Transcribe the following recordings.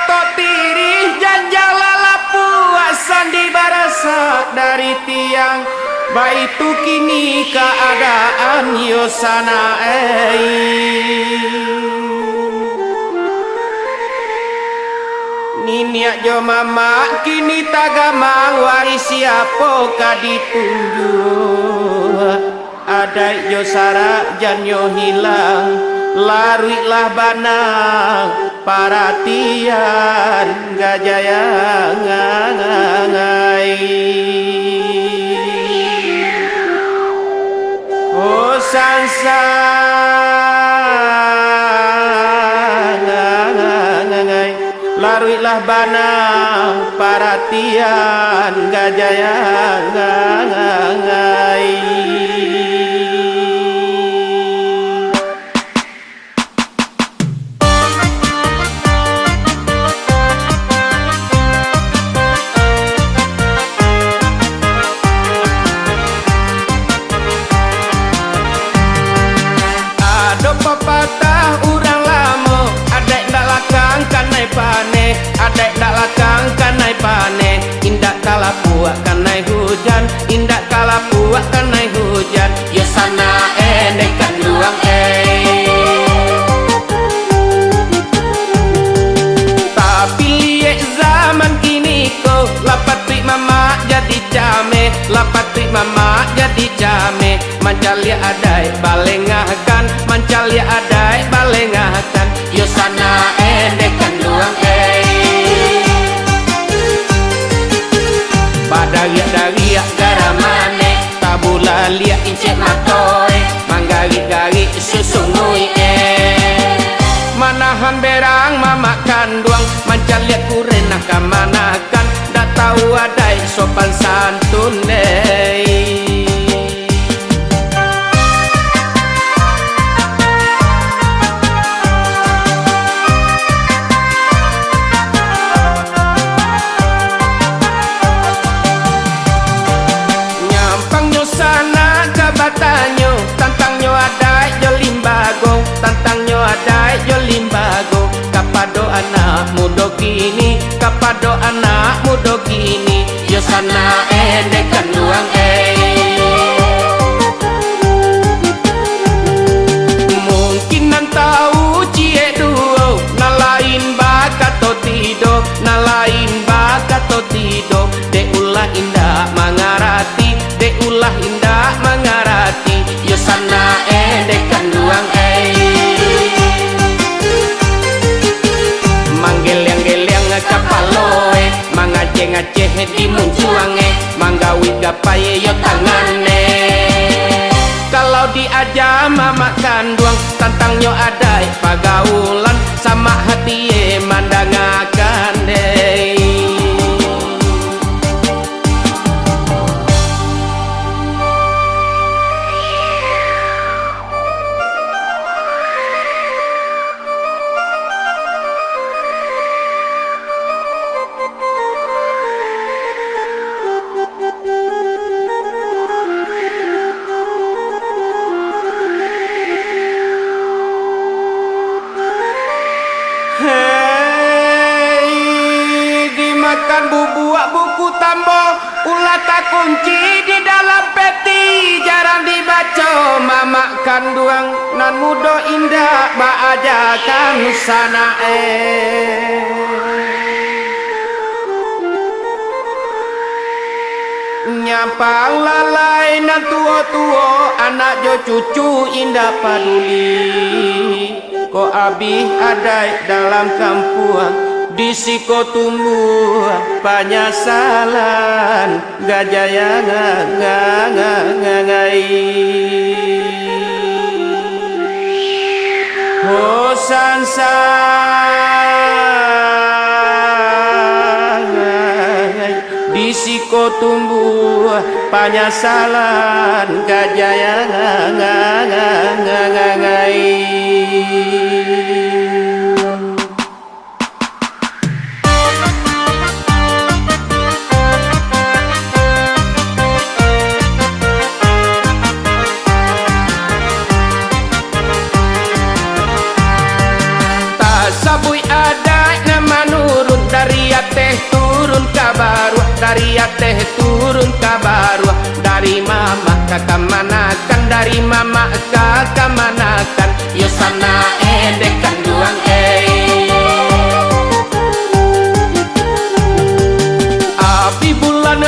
kato tirih janjalala puasan di barasa dari tiang. Baitu kini keadaan yosana Niniak jo mama kini tagama waris siapa kaditunjuk. Ada jo sara janyo hilang laruilah banang paratian gajaya ngangai. Oh sansa ngangai laruilah banang paratian gajaya ngangai. Pepatah urang lamo adek dak lakang kanai pane, adek dak lakang kanai pane. Indak kala puak kanai hujan, indak kala puak kanai hujan. Ya sana dekat luang tapi liek zaman kini ko lapat pi mama jadi jame, lapat pi mama jadi jame. Mancal ya adai balengahkan, mancal ya adai balengahkan. Yo sana dekan luang Badariak-dariak garamane tabula liak incek matoy manggari-gari susungui manahan berang mama kanduang mancal liak kurenah kamanakan dak tahu adai sopan santun tantangnya adai jo limbago, tantangnya adai jo limbago. Kapado anak muda kini, kapado anak muda kini. Yo sana dekan luang mungkin nan tahu cie duo, nalain bakato tido, nalain bakato tido. De ulah indah mangarati, de ulah indah mangarati. Yo sana dekan luang manggel-yang kapaloe mangaceh-ngaceh di muncuang manggawi gapai yo tangane. Kalau diaja mama kanduang tantangnya adai pagaulan sama hati mandangakan dimakan bubuak buku tambo ulah tak kunci di dalam peti jarang dibaca mama kanduang nan muda indah baajakan sana nyampang lalai nan tua-tua anak jo cucu indah paduli. Ko abih adai dalam kampuang disiko tumbuh panyasalan gajaya ngangai. Hosansa disiko tumbuh panyasalan gajaya ngangai. Sabui adat na manu turun ke baru. Dari mama ke kemanakan, dari mama ke kemanakan. Yo sana dekan duang Api bulan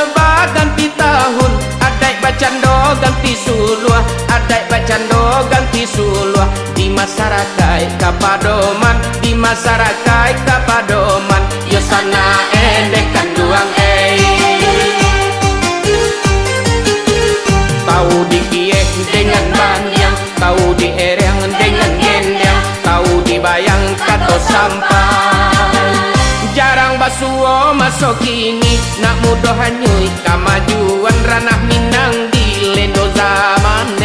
ganti tahun, adai bacando ganti suluah, adai bacando ganti suluah. Di masyarakat kapadoman, di masyarakat kapadoman. Yo sana dekan duang Tahu di kieh dengan banyang, tahu di ereng dengan gendang, tahu di bayang kato sampai. Jarang basuo masuk kini, nak mudah hanyui kemajuan ranah Minang di lendo zaman